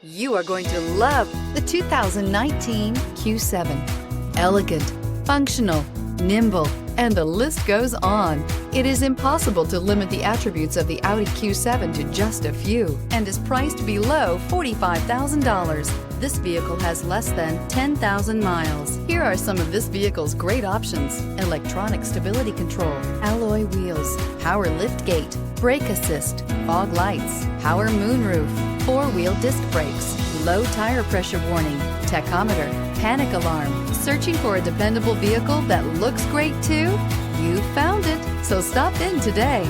You are going to love the 2019 Q7. Elegant, functional, nimble, and the list goes on. It is impossible to limit the attributes of the Audi Q7 to just a few and is priced below $45,000. This vehicle has less than 10,000 miles. Here are some of this vehicle's great options: electronic stability control, alloy wheels, power liftgate, brake assist, fog lights, power moonroof, four-wheel disc brakes, low tire pressure warning, tachometer, panic alarm. Searching for a dependable vehicle that looks great too? You found it, so stop in today.